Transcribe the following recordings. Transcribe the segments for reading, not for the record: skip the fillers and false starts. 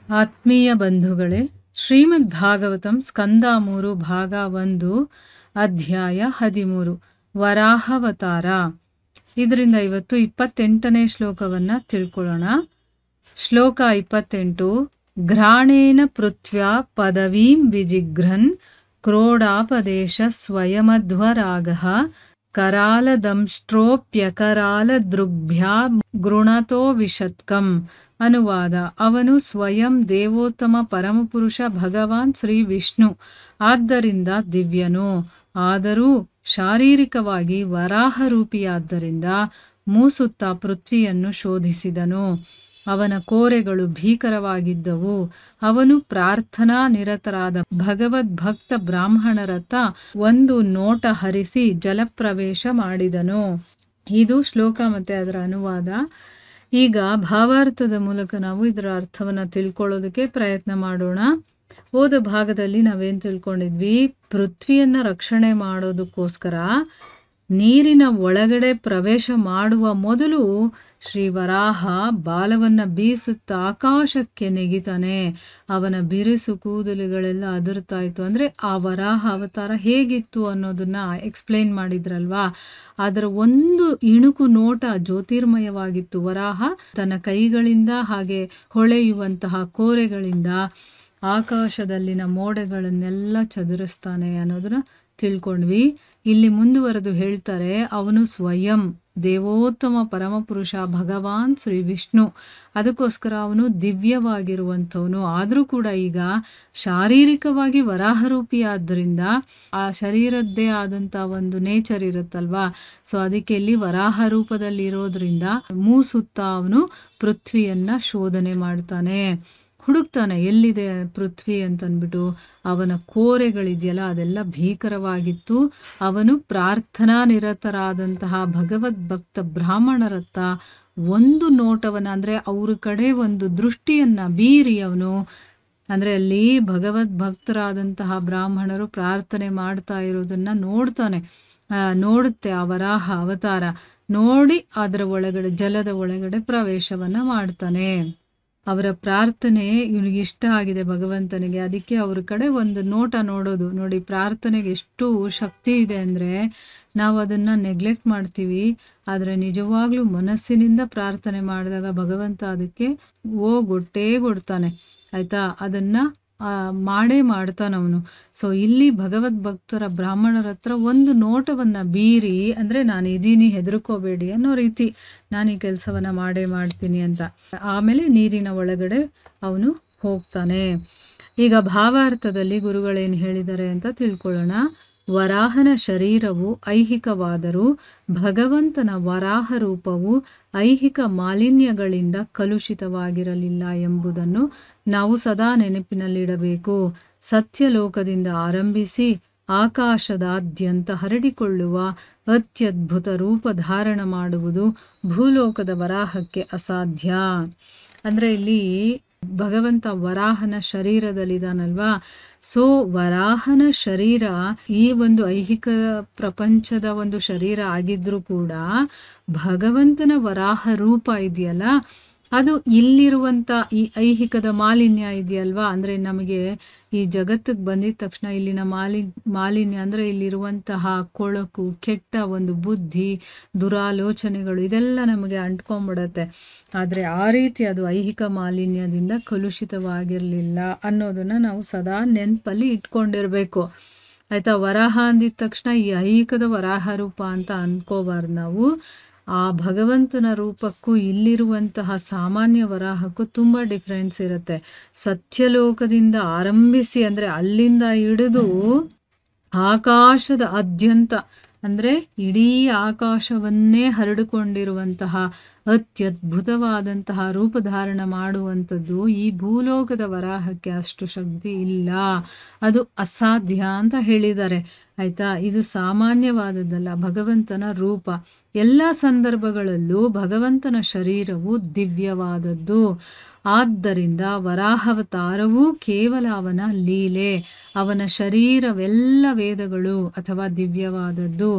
ಆತ್ಮೀಯ ಬಂಧುಗಳೇ, ಶ್ರೀಮದ್ ಭಾಗವತಂ ಸ್ಕಂದ 3 ಭಾಗ 1 ಅಧ್ಯಾಯ 13 ವರಾಹಾವತಾರ. ಇದರಿಂದ ಇವತ್ತು 28ನೇ ಶ್ಲೋಕವನ್ನ ತಿಳ್ಕೊಳ್ಳೋಣ. ಶ್ಲೋಕ 28. ಘ್ರಾಣೇನ ಪೃಥ್ವ್ಯಾ ಪದವೀಂ ವಿಜಿಘ್ರನ್ ಕ್ರೋಡಾಪದೇಶ ಸ್ವಯಮಧ್ವರಾಗಃ ಕರಾಲದಂಷ್ಟ್ರೋಪ್ಯಕರಾಲದೃಗ್ಭ್ಯಾ ಗೃಣತೋ ವಿಷತ್ಕಂ. ಅನುವಾದ: ಅವನು ಸ್ವಯಂ ದೇವೋತ್ತಮ ಪರಮಪುರುಷ ಭಗವಾನ್ ಶ್ರೀ ವಿಷ್ಣು, ಆದ್ದರಿಂದ ದಿವ್ಯನು. ಆದರೂ ಶಾರೀರಿಕವಾಗಿ ವರಾಹರೂಪಿಯಾದ್ದರಿಂದ ಮೂಸುತ್ತಾ ಪೃಥ್ವಿಯನ್ನು ಶೋಧಿಸಿದನು. ಅವನ ಕೋರೆಗಳು ಭೀಕರವಾಗಿದ್ದವು. ಅವನು ಪ್ರಾರ್ಥನಾ ನಿರತರಾದ ಭಗವದ್ಭಕ್ತ ಬ್ರಾಹ್ಮಣರತ್ತ ಒಂದು ನೋಟ ಹರಿಸಿ ಜಲಪ್ರವೇಶ ಮಾಡಿದನು. ಇದು ಶ್ಲೋಕ ಮತ್ತೆ ಅದರ ಅನುವಾದ. ಈಗ ಭಾವಾರ್ಥದ ಮೂಲಕ ನಾವು ಇದರ ಅರ್ಥವನ್ನ ತಿಳ್ಕೊಳ್ಳೋದಕ್ಕೆ ಪ್ರಯತ್ನ ಮಾಡೋಣ. ಹೋದ ಭಾಗದಲ್ಲಿ ನಾವೇನು ತಿಳ್ಕೊಂಡಿದ್ವಿ? ಪೃಥ್ವಿಯನ್ನ ರಕ್ಷಣೆ ಮಾಡೋದಕ್ಕೋಸ್ಕರ ನೀರಿನ ಒಳಗಡೆ ಪ್ರವೇಶ ಮಾಡುವ ಮೊದಲು ಶ್ರೀ ವರಾಹ ಬಾಲವನ್ನ ಬೀಸುತ್ತಾ ಆಕಾಶಕ್ಕೆ ನೆಗಿತಾನೆ. ಅವನ ಬಿರುಸು ಕೂದಲುಗಳೆಲ್ಲ ಅದರ್ತಾ ಇತ್ತು. ಅಂದ್ರೆ ಆ ವರಾಹ ಅವತಾರ ಹೇಗಿತ್ತು ಅನ್ನೋದನ್ನ ಎಕ್ಸ್ಪ್ಲೇನ್ ಮಾಡಿದ್ರಲ್ವಾ. ಅದರ ಒಂದು ಇಣುಕು ನೋಟ ಜ್ಯೋತಿರ್ಮಯವಾಗಿತ್ತು. ವರಾಹ ತನ್ನ ಕೈಗಳಿಂದ ಹಾಗೆ ಹೊಳೆಯುವಂತಹ ಕೋರೆಗಳಿಂದ ಆಕಾಶದಲ್ಲಿನ ಮೋಡಗಳನ್ನೆಲ್ಲ ಚದುರಿಸ್ತಾನೆ ಅನ್ನೋದನ್ನ ತಿಳ್ಕೊಂಡ್ವಿ. ಇಲ್ಲಿ ಮುಂದುವರೆದು ಹೇಳ್ತಾರೆ, ಅವನು ಸ್ವಯಂ ದೇವೋತ್ತಮ ಪರಮಪುರುಷ ಭಗವಾನ್ ಶ್ರೀ ವಿಷ್ಣು, ಅದಕ್ಕೋಸ್ಕರ ಅವನು ದಿವ್ಯವಾಗಿರುವಂಥವನು. ಆದರೂ ಕೂಡ ಈಗ ಶಾರೀರಿಕವಾಗಿ ವರಾಹರೂಪಿಯಾದ್ದರಿಂದ ಆ ಶರೀರದ್ದೇ ಆದಂಥ ಒಂದು ನೇಚರ್ ಇರುತ್ತಲ್ವಾ. ಸೊ ಅದಕ್ಕೆ ಇಲ್ಲಿ ವರಾಹ ರೂಪದಲ್ಲಿ ಇರೋದ್ರಿಂದ ಮೂಸುತ್ತಾ ಅವನು ಪೃಥ್ವಿಯನ್ನ ಶೋಧನೆ ಮಾಡ್ತಾನೆ, ಹುಡುಕ್ತಾನೆ ಎಲ್ಲಿದೆ ಪೃಥ್ವಿ ಅಂತನ್ಬಿಟ್ಟು. ಅವನ ಕೋರೆಗಳಿದೆಯಲ್ಲ ಅದೆಲ್ಲ ಭೀಕರವಾಗಿತ್ತು. ಅವನು ಪ್ರಾರ್ಥನಾ ನಿರತರಾದಂತಹ ಭಗವದ್ಭಕ್ತ ಬ್ರಾಹ್ಮಣರತ್ತ ಒಂದು ನೋಟವನ್ನ, ಅಂದ್ರೆ ಅವ್ರ ಕಡೆ ಒಂದು ದೃಷ್ಟಿಯನ್ನ ಬೀರಿ ಅವನು, ಅಂದ್ರೆ ಅಲ್ಲಿ ಭಗವದ್ಭಕ್ತರಾದಂತಹ ಬ್ರಾಹ್ಮಣರು ಪ್ರಾರ್ಥನೆ ಮಾಡ್ತಾ ಇರೋದನ್ನ ನೋಡುತ್ತೆ ಆ ವರಾಹ ಅವತಾರ. ನೋಡಿ ಅದರ ಒಳಗಡೆ, ಜಲದ ಒಳಗಡೆ ಪ್ರವೇಶವನ್ನ ಮಾಡ್ತಾನೆ. ಅವರ ಪ್ರಾರ್ಥನೆ ಇವನಿಗೆ ಇಷ್ಟ ಆಗಿದೆ ಭಗವಂತನಿಗೆ. ಅದಕ್ಕೆ ಅವ್ರ ಕಡೆ ಒಂದು ನೋಟ ನೋಡೋದು. ನೋಡಿ, ಪ್ರಾರ್ಥನೆಗೆ ಎಷ್ಟು ಶಕ್ತಿ ಇದೆ ಅಂದ್ರೆ ನಾವು ಅದನ್ನ ನೆಗ್ಲೆಕ್ಟ್ ಮಾಡ್ತೀವಿ. ಆದರೆ ನಿಜವಾಗ್ಲೂ ಮನಸ್ಸಿನಿಂದ ಪ್ರಾರ್ಥನೆ ಮಾಡಿದಾಗ ಭಗವಂತ ಅದಕ್ಕೆ ಕೊಡ್ತಾನೆ. ಆಯ್ತಾ, ಅದನ್ನ ಮಾಡೇ ಮಾಡ್ತಾನವನು. ಸೊ ಇಲ್ಲಿ ಭಗವದ್ಭಕ್ತರ ಬ್ರಾಹ್ಮಣರ ಹತ್ರ ಒಂದು ನೋಟವನ್ನ ಬೀರಿ, ಅಂದ್ರೆ ನಾನು ಇದೀನಿ, ಹೆದರ್ಕೋಬೇಡಿ ಅನ್ನೋ ರೀತಿ, ನಾನು ಈ ಕೆಲಸವನ್ನ ಮಾಡೇ ಮಾಡ್ತೀನಿ ಅಂತ. ಆಮೇಲೆ ನೀರಿನ ಒಳಗಡೆ ಅವನು ಹೋಗ್ತಾನೆ. ಈಗ ಭಾವಾರ್ಥದಲ್ಲಿ ಗುರುಗಳೇನು ಹೇಳಿದ್ದಾರೆ ಅಂತ ತಿಳ್ಕೊಳ್ಳೋಣ. ವರಾಹನ ಶರೀರವು ಐಹಿಕವಾದರೂ ಭಗವಂತನ ವರಾಹ ರೂಪವು ಐಹಿಕ ಮಾಲಿನ್ಯಗಳಿಂದ ಕಲುಷಿತವಾಗಿರಲಿಲ್ಲ ಎಂಬುದನ್ನು ನಾವು ಸದಾ ನೆನಪಿನಲ್ಲಿಡಬೇಕು. ಸತ್ಯಲೋಕದಿಂದ ಆರಂಭಿಸಿ ಆಕಾಶದಾದ್ಯಂತ ಹರಡಿಕೊಳ್ಳುವ ಅತ್ಯದ್ಭುತ ರೂಪ ಧಾರಣ ಮಾಡುವುದು ಭೂಲೋಕದ ವರಾಹಕ್ಕೆ ಅಸಾಧ್ಯ. ಅಂದ್ರೆ ಇಲ್ಲಿ ಭಗವಂತ ವರಾಹನ ಶರೀರದಲ್ಲಿದ್ದಾನಲ್ವಾ. ಸೊ ವರಾಹನ ಶರೀರ ಈ ಒಂದು ಐಹಿಕ ಪ್ರಪಂಚದ ಒಂದು ಶರೀರ ಆಗಿದ್ರೂ ಕೂಡ ಭಗವಂತನ ವರಾಹ ರೂಪ ಇದೆಯಲ್ಲ, ಅದು ಇಲ್ಲಿರುವಂತ ಈ ಐಹಿಕದ ಮಾಲಿನ್ಯ ಇದೆಯಲ್ವಾ. ಅಂದ್ರೆ ನಮಗೆ ಈ ಜಗತ್ತಿಗೆ ಬಂದಿದ ತಕ್ಷಣ ಇಲ್ಲಿನ ಮಾಲಿನ್ಯ ಅಂದ್ರೆ ಇಲ್ಲಿರುವಂತಹ ಕೊಳಕು, ಕೆಟ್ಟ ಒಂದು ಬುದ್ಧಿ, ದುರಾಲೋಚನೆಗಳು ಇದೆಲ್ಲ ನಮಗೆ ಅಂಟ್ಕೊಂಡ್ಬಿಡತ್ತೆ. ಆದ್ರೆ ಆ ರೀತಿ ಅದು ಐಹಿಕ ಮಾಲಿನ್ಯದಿಂದ ಕಲುಷಿತವಾಗಿರ್ಲಿಲ್ಲ ಅನ್ನೋದನ್ನ ನಾವು ಸದಾ ನೆನಪಲ್ಲಿ ಇಟ್ಕೊಂಡಿರ್ಬೇಕು. ಆಯ್ತಾ. ವರಾಹ ಅಂದಿದ ತಕ್ಷಣ ಈ ಐಹಿಕದ ವರಾಹ ರೂಪ ಅಂತ ಅನ್ಕೋಬಾರ್ದು ನಾವು. ಆ ಭಗವಂತನ ರೂಪಕ್ಕೂ ಇಲ್ಲಿರುವಂತಹ ಸಾಮಾನ್ಯ ವರಾಹಕ್ಕೂ ತುಂಬಾ ಡಿಫ್ರೆನ್ಸ್ ಇರುತ್ತೆ. ಸತ್ಯಲೋಕದಿಂದ ಆರಂಭಿಸಿ, ಅಂದ್ರೆ ಅಲ್ಲಿಂದ ಹಿಡಿದು ಆಕಾಶದ ಆದ್ಯಂತ, ಅಂದ್ರೆ ಇಡೀ ಆಕಾಶವನ್ನೇ ಹರಡಿಕೊಂಡಿರುವಂತಹ ಅತ್ಯದ್ಭುತವಾದಂತಹ ರೂಪಧಾರಣ ಮಾಡುವಂಥದ್ದು ಈ ಭೂಲೋಕದ ವರಾಹಕ್ಕೆ ಅಷ್ಟು ಶಕ್ತಿ ಇಲ್ಲ, ಅದು ಅಸಾಧ್ಯ ಅಂತ ಹೇಳಿದ್ದಾರೆ. ಆಯ್ತಾ. ಇದು ಸಾಮಾನ್ಯವಾದದ್ದಲ್ಲ, ಭಗವಂತನ ರೂಪ. ಎಲ್ಲ ಸಂದರ್ಭಗಳಲ್ಲೂ ಭಗವಂತನ ಶರೀರವು ದಿವ್ಯವಾದದ್ದು. ಆದ್ದರಿಂದ ವರಾಹಾವತಾರವೂ ಕೇವಲ ಅವನ ಲೀಲೆ. ಅವನ ಶರೀರವೆಲ್ಲ ವೇದಗಳು ಅಥವಾ ದಿವ್ಯವಾದದ್ದು.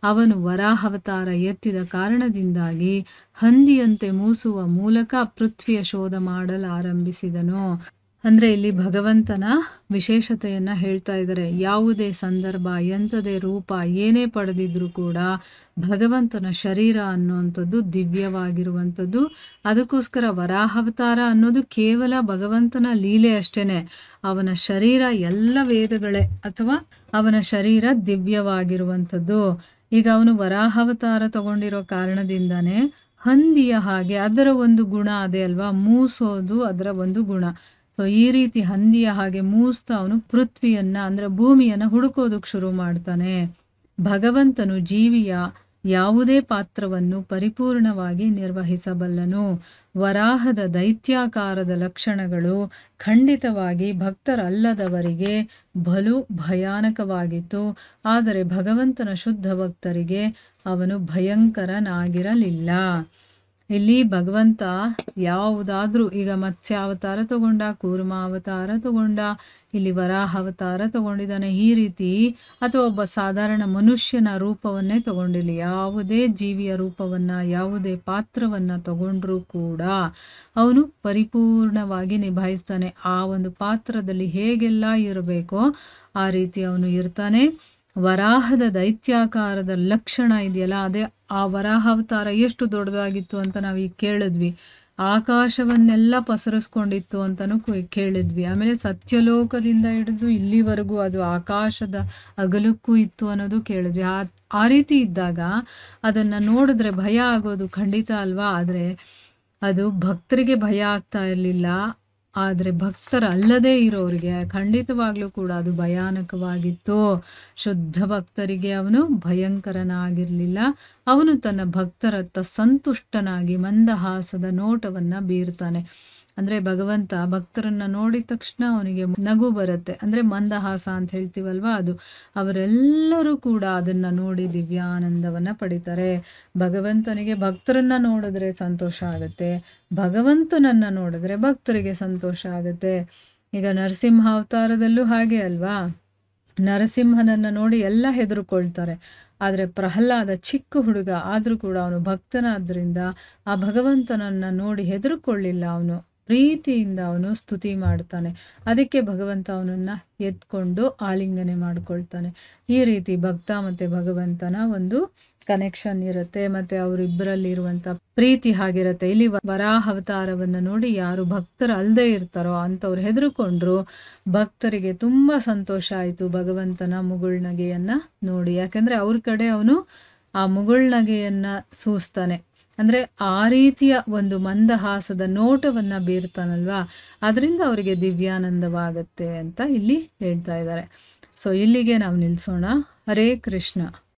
ಅವನು ವರಾಹಾವತಾರ ಎತ್ತಿದ ಕಾರಣದಿಂದಾಗಿ ಹಂದಿಯಂತೆ ಮೂಸುವ ಮೂಲಕ ಪೃಥ್ವಿಯ ಶೋಧ ಮಾಡಲಾರಂಭಿಸಿದನು. ಅಂದರೆ ಇಲ್ಲಿ ಭಗವಂತನ ವಿಶೇಷತೆಯನ್ನು ಹೇಳ್ತಾ ಇದ್ದಾರೆ. ಯಾವುದೇ ಸಂದರ್ಭ, ಎಂಥದೇ ರೂಪ, ಏನೇ ಪಡೆದಿದ್ರೂ ಕೂಡ ಭಗವಂತನ ಶರೀರ ಅನ್ನುವಂಥದ್ದು ದಿವ್ಯವಾಗಿರುವಂಥದ್ದು. ಅದಕ್ಕೋಸ್ಕರ ವರಾಹಾವತಾರ ಅನ್ನೋದು ಕೇವಲ ಭಗವಂತನ ಲೀಲೆ ಅಷ್ಟೇ. ಅವನ ಶರೀರ ಎಲ್ಲ ವೇದಗಳೇ, ಅಥವಾ ಅವನ ಶರೀರ ದಿವ್ಯವಾಗಿರುವಂಥದ್ದು. ಈಗ ಅವನು ವರಾಹಾವತಾರ ತಗೊಂಡಿರೋ ಕಾರಣದಿಂದಾನೇ ಹಂದಿಯ ಹಾಗೆ ಅದರ ಒಂದು ಗುಣ ಅದೇ ಅಲ್ವಾ, ಮೂಸೋದು ಅದರ ಒಂದು ಗುಣ. ಸೊ ಈ ರೀತಿ ಹಂದಿಯ ಹಾಗೆ ಮೂಸ್ತಾ ಅವನು ಪೃಥ್ವಿಯನ್ನು ಅಂದರೆ ಭೂಮಿಯನ್ನು ಹುಡುಕೋದಕ್ಕೆ ಶುರು ಮಾಡ್ತಾನೆ. ಭಗವಂತನು ಜೀವಿಯ ಯಾವುದೇ ಪಾತ್ರವನ್ನು ಪರಿಪೂರ್ಣವಾಗಿ ನಿರ್ವಹಿಸಬಲ್ಲನು. ವರಾಹದ ದೈತ್ಯಾಕಾರದ ಲಕ್ಷಣಗಳು ಖಂಡಿತವಾಗಿ ಭಕ್ತರಲ್ಲದವರಿಗೆ ಬಲು ಭಯಾನಕವಾಗಿತ್ತು. ಆದರೆ ಭಗವಂತನ ಶುದ್ಧ ಭಕ್ತರಿಗೆ ಅವನು ಭಯಂಕರನಾಗಿರಲಿಲ್ಲ. ಇಲ್ಲಿ ಭಗವಂತ ಯಾವುದಾದ್ರೂ, ಈಗ ಮತ್ಸ್ಯಾವತಾರ ತಗೊಂಡ, ಕೂರ್ಮಾವತಾರ ತಗೊಂಡ, ಇಲ್ಲಿ ವರಾಹಾವತಾರ ತಗೊಂಡಿದ್ದಾನೆ ಈ ರೀತಿ, ಅಥವಾ ಒಬ್ಬ ಸಾಧಾರಣ ಮನುಷ್ಯನ ರೂಪವನ್ನೇ ತಗೊಂಡಿಲ್ಲ, ಯಾವುದೇ ಜೀವಿಯ ರೂಪವನ್ನು, ಯಾವುದೇ ಪಾತ್ರವನ್ನು ತಗೊಂಡ್ರೂ ಕೂಡ ಅವನು ಪರಿಪೂರ್ಣವಾಗಿ ನಿಭಾಯಿಸ್ತಾನೆ. ಆ ಒಂದು ಪಾತ್ರದಲ್ಲಿ ಹೇಗೆಲ್ಲ ಇರಬೇಕೋ ಆ ರೀತಿ ಅವನು ಇರ್ತಾನೆ. ವರಾಹದ ದೈತ್ಯಾಕಾರದ ಲಕ್ಷಣ ಇದೆಯಲ್ಲ, ಅದೇ ಆ ವರಾಹಾವತಾರ ಎಷ್ಟು ದೊಡ್ಡದಾಗಿತ್ತು ಅಂತ ನಾವೀಗ ಕೇಳಿದ್ವಿ. ಆಕಾಶವನ್ನೆಲ್ಲ ಪಸರಿಸ್ಕೊಂಡಿತ್ತು ಅಂತಲೂ ಕೇಳಿದ್ವಿ. ಆಮೇಲೆ ಸತ್ಯಲೋಕದಿಂದ ಹಿಡಿದು ಇಲ್ಲಿವರೆಗೂ ಅದು ಆಕಾಶದ ಅಗಲಕ್ಕೂ ಇತ್ತು ಅನ್ನೋದು ಕೇಳಿದ್ವಿ. ಆ ರೀತಿ ಇದ್ದಾಗ ಅದನ್ನು ನೋಡಿದ್ರೆ ಭಯ ಆಗೋದು ಖಂಡಿತ ಅಲ್ವಾ. ಆದರೆ ಅದು ಭಕ್ತರಿಗೆ ಭಯ ಆಗ್ತಾ ಇರಲಿಲ್ಲ, ಆದರೆ ಭಕ್ತರಲ್ಲದೇ ಇರೋರಿಗೆ ಖಂಡಿತವಾಗ್ಲೂ ಕೂಡ ಅದು ಭಯಾನಕವಾಗಿತ್ತು. ಶುದ್ಧ ಭಕ್ತರಿಗೆ ಅವನು ಭಯಂಕರನಾಗಿರಲಿಲ್ಲ. ಅವನು ತನ್ನ ಭಕ್ತರತ್ತ ಸಂತುಷ್ಟನಾಗಿ ಮಂದಹಾಸದ ನೋಟವನ್ನು ಬೀರ್ತಾನೆ. ಅಂದರೆ ಭಗವಂತ ಭಕ್ತರನ್ನು ನೋಡಿದ ತಕ್ಷಣ ಅವನಿಗೆ ನಗು ಬರುತ್ತೆ, ಅಂದರೆ ಮಂದಹಾಸ ಅಂತ ಹೇಳ್ತೀವಲ್ವ ಅದು. ಅವರೆಲ್ಲರೂ ಕೂಡ ಅದನ್ನು ನೋಡಿ ದಿವ್ಯಾನಂದವನ್ನು ಪಡಿತಾರೆ. ಭಗವಂತನಿಗೆ ಭಕ್ತರನ್ನು ನೋಡಿದ್ರೆ ಸಂತೋಷ ಆಗುತ್ತೆ, ಭಗವಂತನನ್ನು ನೋಡಿದ್ರೆ ಭಕ್ತರಿಗೆ ಸಂತೋಷ ಆಗುತ್ತೆ. ಈಗ ನರಸಿಂಹ ಅವತಾರದಲ್ಲೂ ಹಾಗೆ ಅಲ್ವಾ, ನರಸಿಂಹನನ್ನು ನೋಡಿ ಎಲ್ಲ ಹೆದರ್ಕೊಳ್ತಾರೆ. ಆದರೆ ಪ್ರಹ್ಲಾದ ಚಿಕ್ಕ ಹುಡುಗ ಆದರೂ ಕೂಡ ಅವನು ಭಕ್ತನಾದ್ದರಿಂದ ಆ ಭಗವಂತನನ್ನು ನೋಡಿ ಹೆದರ್ಕೊಳ್ಳಿಲ್ಲ, ಅವನು ಪ್ರೀತಿಯಿಂದ ಅವನು ಸ್ತುತಿ ಮಾಡ್ತಾನೆ. ಅದಕ್ಕೆ ಭಗವಂತ ಅವನನ್ನು ಎತ್ಕೊಂಡು ಆಲಿಂಗನೆ ಮಾಡ್ಕೊಳ್ತಾನೆ. ಈ ರೀತಿ ಭಕ್ತ ಮತ್ತು ಭಗವಂತನ ಒಂದು ಕನೆಕ್ಷನ್ ಇರುತ್ತೆ, ಮತ್ತು ಅವರಿಬ್ಬರಲ್ಲಿರುವಂಥ ಪ್ರೀತಿ ಹಾಗಿರುತ್ತೆ. ಇಲ್ಲಿ ವರಾಹಾವತಾರವನ್ನು ನೋಡಿ ಯಾರು ಭಕ್ತರು ಅಲ್ಲದೆ ಇರ್ತಾರೋ ಅಂಥವ್ರು ಹೆದರ್ಕೊಂಡ್ರು. ಭಕ್ತರಿಗೆ ತುಂಬ ಸಂತೋಷ ಆಯಿತು ಭಗವಂತನ ಮುಗುಳ್ನಗೆಯನ್ನು ನೋಡಿ. ಯಾಕೆಂದರೆ ಅವ್ರ ಕಡೆ ಅವನು ಆ ಮುಗುಳ್ನಗೆಯನ್ನು ಸೂಸ್ತಾನೆ, ಅಂದರೆ ಆ ರೀತಿಯ ಒಂದು ಮಂದಹಾಸದ ನೋಟವನ್ನು ಬೀರ್ತಾನಲ್ವಾ, ಅದರಿಂದ ಅವರಿಗೆ ದಿವ್ಯಾನಂದವಾಗತ್ತೆ ಅಂತ ಇಲ್ಲಿ ಹೇಳ್ತಾ ಇದ್ದಾರೆ. ಸೊ ಇಲ್ಲಿಗೆ ನಾವು ನಿಲ್ಲಿಸೋಣ. ಹರೇ ಕೃಷ್ಣ.